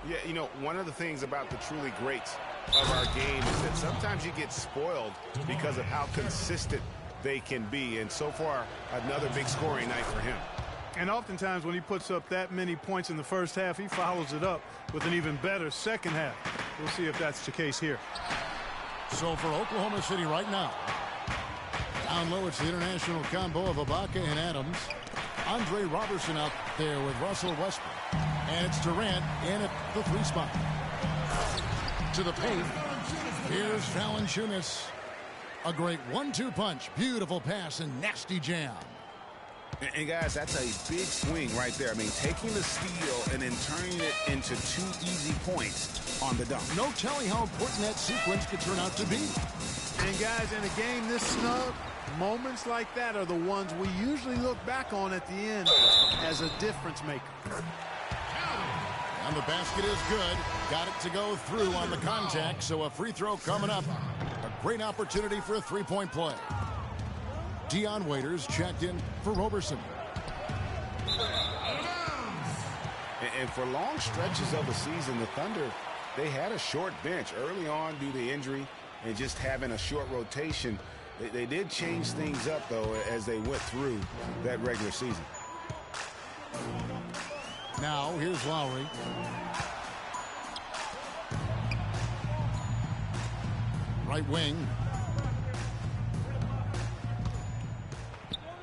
Yeah, you know, one of the things about the truly greats of our game is that sometimes you get spoiled because of how consistent they can be. And so far, another big scoring night for him. And oftentimes when he puts up that many points in the first half, he follows it up with an even better second half. We'll see if that's the case here. So for Oklahoma City right now, down low, it's the international combo of Ibaka and Adams. Andre Robertson out there with Russell Westbrook. And it's Durant in at the 3 spot. To the paint. Here's Valanciunas. A great 1-2 punch. Beautiful pass and nasty jam. And guys, that's a big swing right there. I mean, taking the steal and then turning it into 2 easy points on the dunk. No telling how important that sequence could turn out to be. And guys, in a game this snug, moments like that are the ones we usually look back on at the end as a difference maker. And the basket is good. Got it to go through on the contact, so a free throw coming up. A great opportunity for a 3-point play. Dion Waiters checked in for Roberson. And for long stretches of the season, the Thunder, they had a short bench early on due to injury and just having a short rotation. They did change things up, though, as they went through that regular season. Now, here's Lowry. Right wing.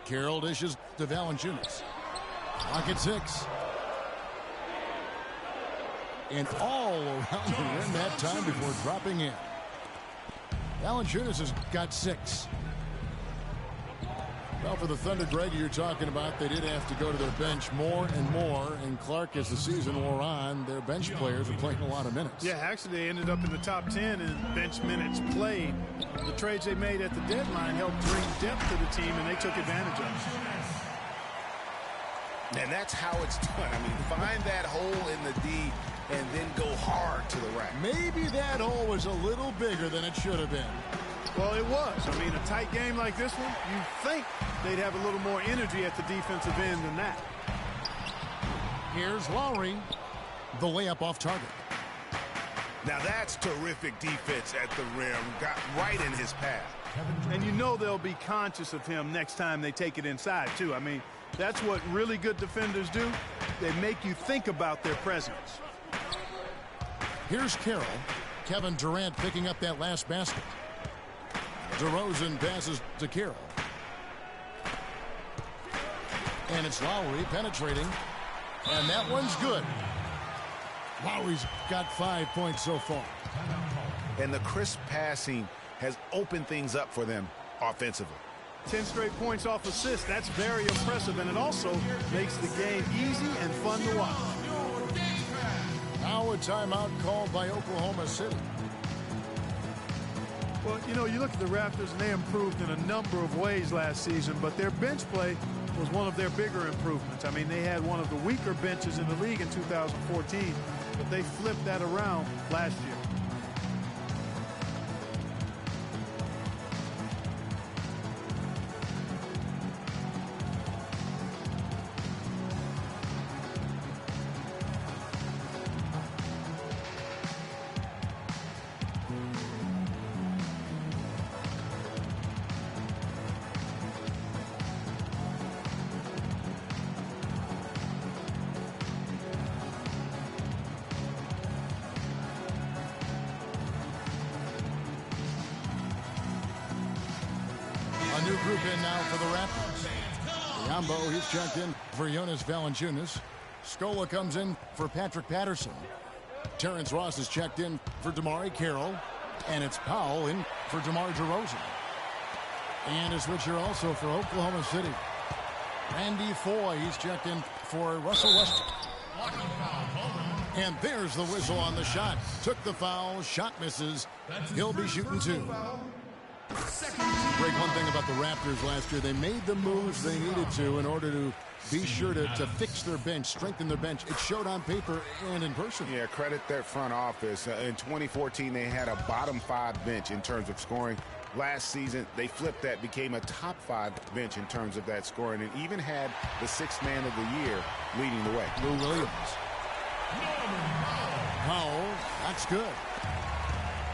Carroll dishes to Valanciunas. Clock at 6. And all around the rim that time before dropping in. Valanciunas has got 6. Well, for the Thunder, Greg, you're talking about, they did have to go to their bench more and more. And Clark, as the season wore on, their bench players were playing a lot of minutes. Yeah, actually, they ended up in the top 10 in bench minutes played. The trades they made at the deadline helped bring depth to the team, and they took advantage of it. And that's how it's done. I mean, find that hole in the D and then go hard to the rack. Maybe that hole was a little bigger than it should have been. Well, it was. I mean, a tight game like this one, you'd think they'd have a little more energy at the defensive end than that. Here's Lowry. The layup off target. Now that's terrific defense at the rim. Got right in his path. And you know they'll be conscious of him next time they take it inside, too. I mean, that's what really good defenders do. They make you think about their presence. Here's Carroll. Kevin Durant picking up that last basket. DeRozan passes to Carroll. And it's Lowry penetrating. And that one's good. Lowry's got 5 points so far. And the crisp passing has opened things up for them offensively. 10 straight points off assist. That's very impressive. And it also makes the game easy and fun to watch. Now a timeout called by Oklahoma City. Well, you know, you look at the Raptors, and they improved in a number of ways last season, but their bench play was one of their bigger improvements. I mean, they had one of the weaker benches in the league in 2014, but they flipped that around last year. A new group in now for the Raptors. Yambo, he's checked in for Jonas Valanciunas. Scola comes in for Patrick Patterson. Terrence Ross is checked in for DeMar Carroll. And it's Powell in for DeMar DeRozan. And a switcher also for Oklahoma City. Randy Foye, he's checked in for Russell Westbrook. And there's the whistle on the shot. Took the foul, shot misses. He'll be shooting 2. Greg, one thing about the Raptors last year, they made the moves they needed to in order to be sure to fix their bench, strengthen their bench. It showed on paper and in person. Yeah, credit their front office. In 2014, they had a bottom 5 bench in terms of scoring. last season, they flipped that, became a top 5 bench in terms of that scoring, and even had the 6th man of the year leading the way. Lou Williams. Powell, that's good.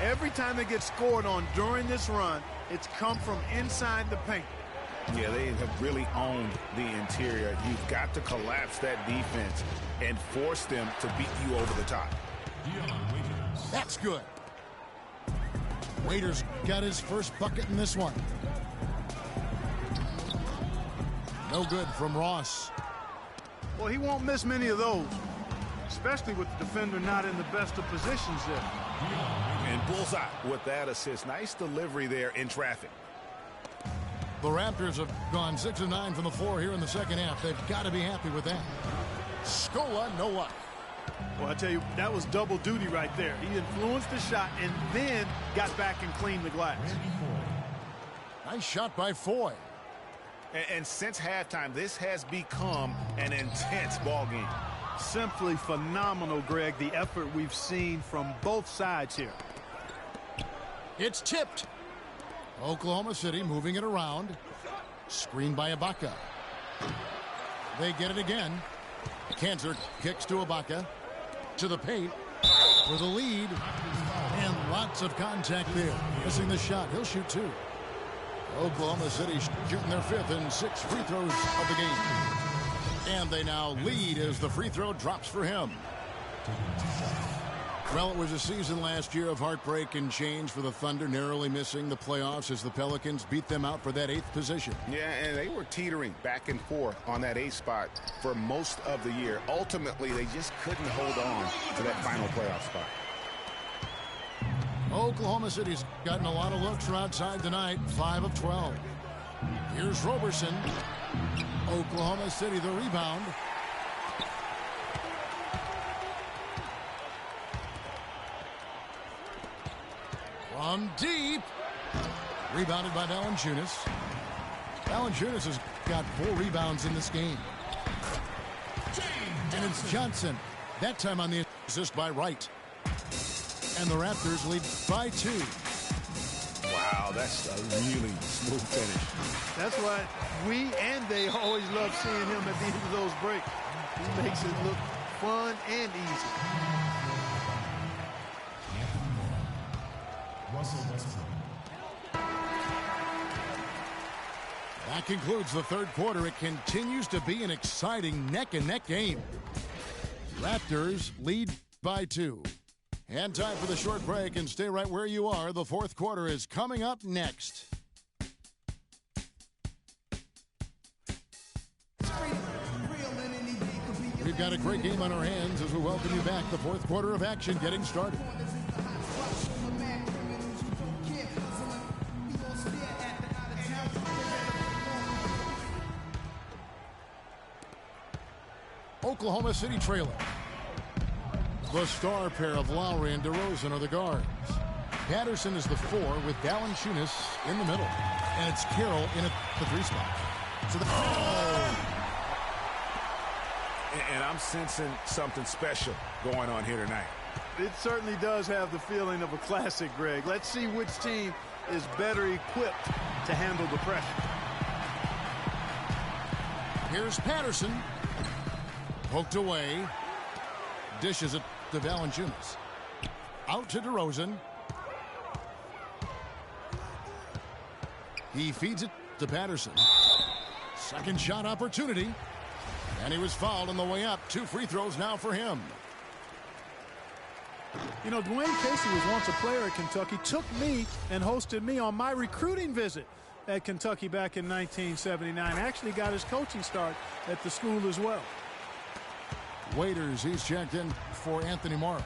Every time they get scored on during this run, it's come from inside the paint. Yeah, they have really owned the interior. You've got to collapse that defense and force them to beat you over the top. That's good. Waiters got his first bucket in this one. No good from Ross. Well, he won't miss many of those, especially with the defender not in the best of positions there. And bullseye with that assist. Nice delivery there in traffic. The Raptors have gone 6 of 9 from the floor here in the second half. They've got to be happy with that. Scola, no luck. Well, I tell you, that was double duty right there. He influenced the shot and then got back and cleaned the glass. Nice shot by Foy. And since halftime, this has become an intense ball game. Simply phenomenal, Greg, the effort we've seen from both sides here. It's tipped. Oklahoma City moving it around. Screen by Ibaka. They get it again. Kanter kicks to Ibaka. To the paint for the lead. And lots of contact there. Missing the shot. He'll shoot 2. Oklahoma City shooting their 5th and 6 free throws of the game. And they now lead as the free throw drops for him. Well, it was a season last year of heartbreak and change for the Thunder, narrowly missing the playoffs as the Pelicans beat them out for that 8th position. Yeah, and they were teetering back and forth on that 8th spot for most of the year. Ultimately, they just couldn't hold on to that final playoff spot. Oklahoma City's gotten a lot of looks from outside tonight, 5 of 12. Here's Roberson. Oklahoma City the rebound. From deep. Rebounded by Valanciunas. Valanciunas has got 4 rebounds in this game. And it's Johnson. That time on the assist by Wright. And the Raptors lead by 2. Wow, that's a really smooth finish. That's why we and they always love seeing him at the end of those breaks. He makes it look fun and easy. That concludes the 3rd quarter. It continues to be an exciting neck-and-neck game. Raptors lead by 2. And time for the short break, and stay right where you are. The 4th quarter is coming up next. We've got a great game on our hands as we welcome you back. The 4th quarter of action getting started. Oklahoma City trailing. The star pair of Lowry and DeRozan are the guards. Patterson is the 4 with Valanciunas in the middle. And it's Carroll in at the 3 spot. So the And I'm sensing something special going on here tonight. It certainly does have the feeling of a classic, Greg. Let's see which team is better equipped to handle the pressure. Here's Patterson. Poked away. Dishes it to Valanciunas. Out to DeRozan. He feeds it to Patterson. Second shot opportunity. And he was fouled on the way up. 2 free throws now for him. You know, Dwayne Casey was once a player at Kentucky, took me and hosted me on my recruiting visit at Kentucky back in 1979. Actually got his coaching start at the school as well. Waiters, he's checked in for Anthony Morrow.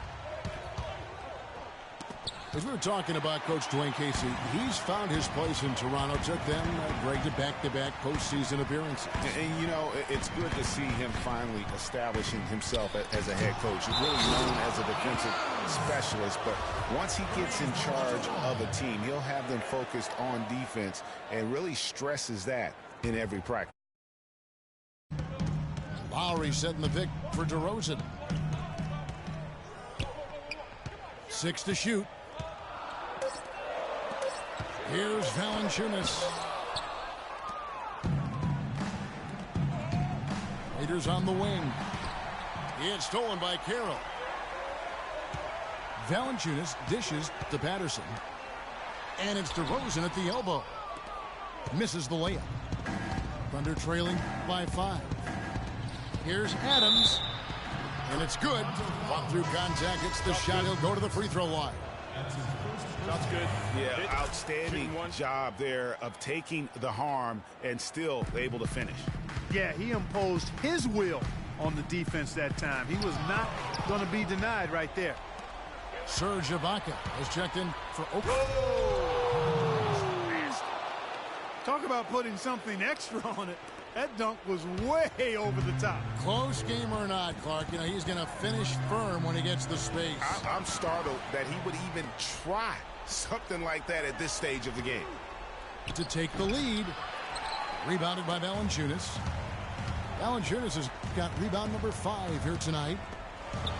As we were talking about Coach Dwayne Casey, he's found his place in Toronto. Took them, Greg, to back-to-back postseason appearances. And, you know, it's good to see him finally establishing himself as a head coach. He's really known as a defensive specialist, but once he gets in charge of a team, he'll have them focused on defense and really stresses that in every practice. Lowry setting the pick for DeRozan. 6 to shoot. Here's Valanciunas. Raiders on the wing. It's stolen by Carroll. Valanciunas dishes to Patterson. And it's DeRozan at the elbow. Misses the layup. Thunder trailing by 5. Here's Adams. And it's good. Fought through contact. It's the shot. He'll go to the free throw line. That's good. Yeah, outstanding job there of taking the harm and still able to finish. Yeah, he imposed his will on the defense that time. He was not going to be denied right there. Serge Ibaka has checked in for Oklahoma. Talk about putting something extra on it. That dunk was way over the top. Close game or not, Clark, you know, he's going to finish firm when he gets the space. I'm startled that he would even try something like that at this stage of the game. To take the lead. Rebounded by Valanciunas. Valanciunas has got rebound number 5 here tonight.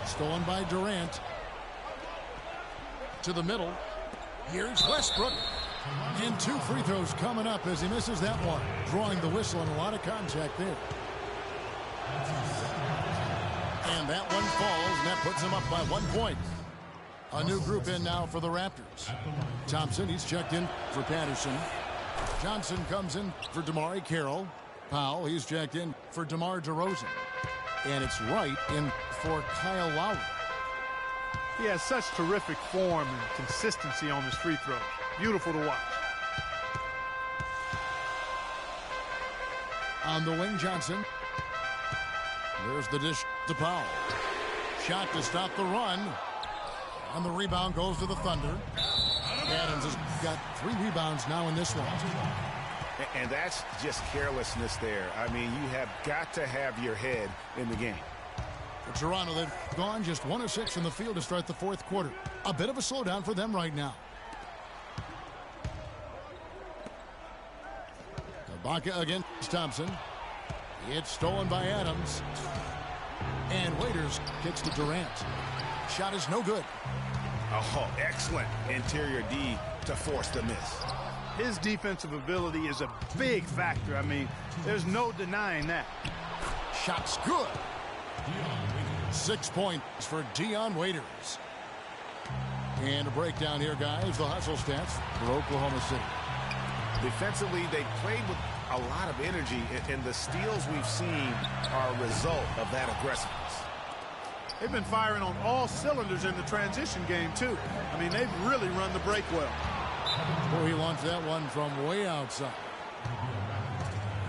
Stolen by Durant. To the middle. Here's Westbrook. And 2 free throws coming up as he misses that one. Drawing the whistle and a lot of contact there. And that one falls, and that puts him up by 1 point. A new group in now for the Raptors. Thompson, he's checked in for Patterson. Johnson comes in for DeMar Carroll. Powell, he's checked in for DeMar DeRozan. And it's Wright in for Kyle Lowry. He has such terrific form and consistency on his free throw. Beautiful to watch. On the wing, Johnson. There's the dish to Powell. Shot to stop the run. And the rebound goes to the Thunder. Adams has got 3 rebounds now in this one. And that's just carelessness there. I mean, you have got to have your head in the game. For Toronto, they've gone just 1 of 6 from the field to start the 4th quarter. A bit of a slowdown for them right now. Ibaka against Thompson. It's stolen by Adams. And Waiters kicks to Durant. Shot is no good. Oh, excellent interior D to force the miss. His defensive ability is a big factor. I mean, there's no denying that. Shot's good. 6 points for Dion Waiters. And a breakdown here, guys. The hustle stats for Oklahoma City. Defensively, they played with a lot of energy, and the steals we've seen are a result of that aggressiveness. They've been firing on all cylinders in the transition game, too. I mean, they've really run the break well. Boy, he launched that one from way outside.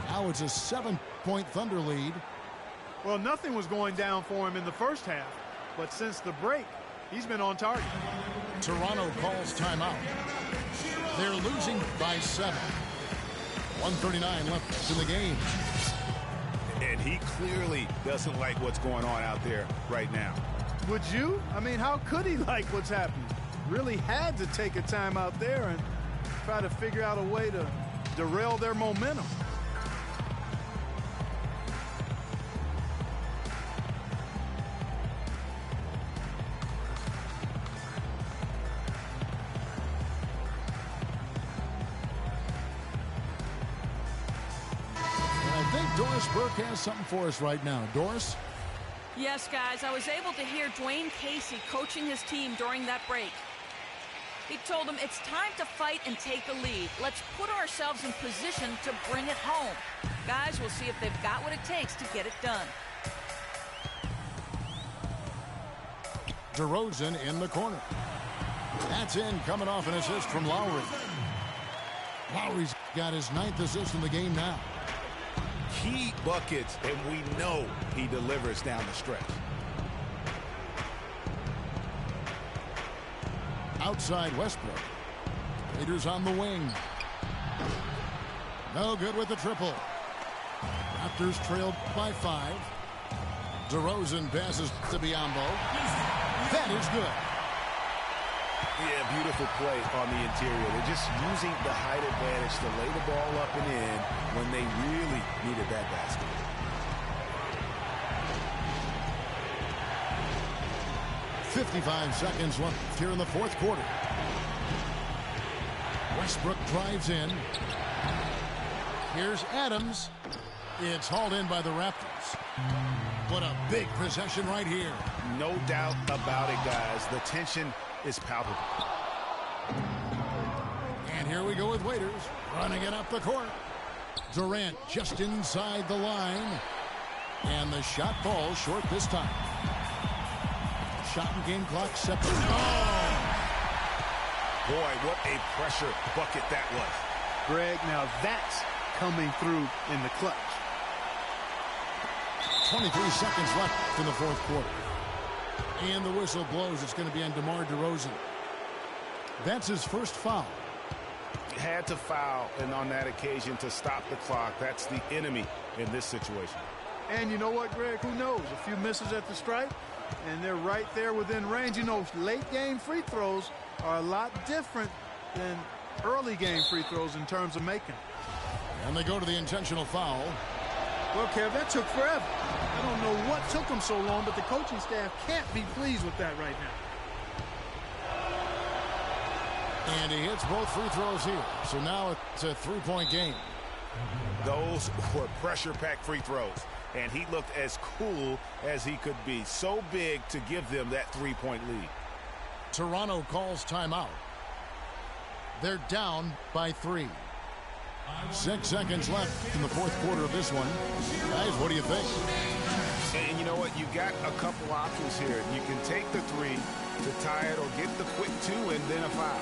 Now it's a 7-point Thunder lead. Well, nothing was going down for him in the first half, but since the break, he's been on target. Toronto calls timeout. They're losing by 7. 1:39 left in the game. And he clearly doesn't like what's going on out there right now. Would you? I mean, how could he like what's happening? Really had to take a time out there and try to figure out a way to derail their momentum. Doris Burke has something for us right now. Doris? Yes, guys, I was able to hear Dwayne Casey coaching his team during that break. He told them it's time to fight and take the lead. Let's put ourselves in position to bring it home. Guys, we'll see if they've got what it takes to get it done. DeRozan in the corner. That's in, coming off an assist from Lowry. Lowry's got his 9th assist in the game now. Key buckets, and we know he delivers down the stretch. Outside Westbrook. Raiders on the wing. No good with the triple. Raptors trailed by 5. DeRozan passes to Biyombo. That is good. Yeah, beautiful play on the interior. They're just using the height advantage to lay the ball up and in when they really needed that basket. .55 seconds left here in the 4th quarter. Westbrook drives in. Here's Adams. It's hauled in by the Raptors. What a big possession right here. No doubt about it, guys. The tension is palpable. And here we go with Waiters running it up the court. Durant just inside the line. And the shot falls short this time. Shot and game clock set. Oh! Boy, what a pressure bucket that was. Greg, now that's coming through in the clutch. 23 seconds left in the fourth quarter. And the whistle blows. It's going to be on DeMar DeRozan. That's his first foul. Had to foul, and on that occasion to stop the clock. That's the enemy in this situation. And you know what, Greg? Who knows? A few misses at the stripe, and they're right there within range. You know, late game free throws are a lot different than early game free throws in terms of making. And they go to the intentional foul. Well, Kev, that took forever. I don't know what took them so long, but the coaching staff can't be pleased with that right now. And he hits both free throws here. So now it's a three-point game. Those were pressure-packed free throws. And he looked as cool as he could be. So big to give them that three-point lead. Toronto calls timeout. They're down by 3. 6 seconds left in the fourth quarter of this one. Guys, what do you think? And you know what? You've got a couple options here. You can take the 3 to tie it or get the quick 2 and then a foul.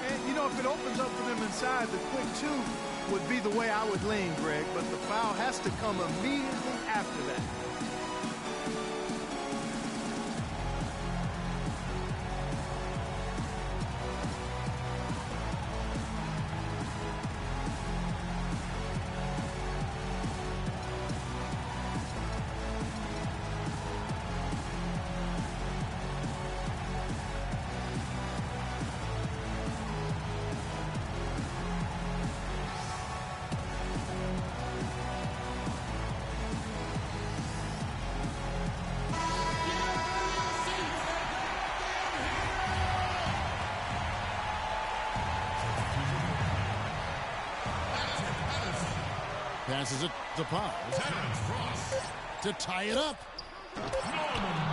And, you know, if it opens up for them inside, the quick 2 would be the way I would lean, Greg. But the foul has to come immediately after that. Passes it to Paz to tie it up.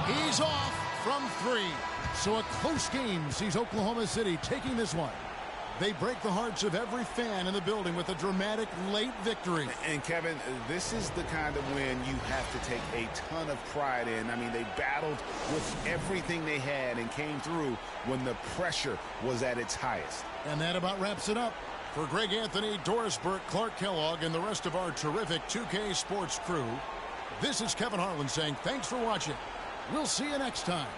He's off from 3. So a close game sees Oklahoma City taking this one. They break the hearts of every fan in the building with a dramatic late victory. And Kevin, this is the kind of win you have to take a ton of pride in. I mean, they battled with everything they had and came through when the pressure was at its highest. And that about wraps it up. For Greg Anthony, Doris Burke, Clark Kellogg, and the rest of our terrific 2K Sports crew, this is Kevin Harlan saying thanks for watching. We'll see you next time.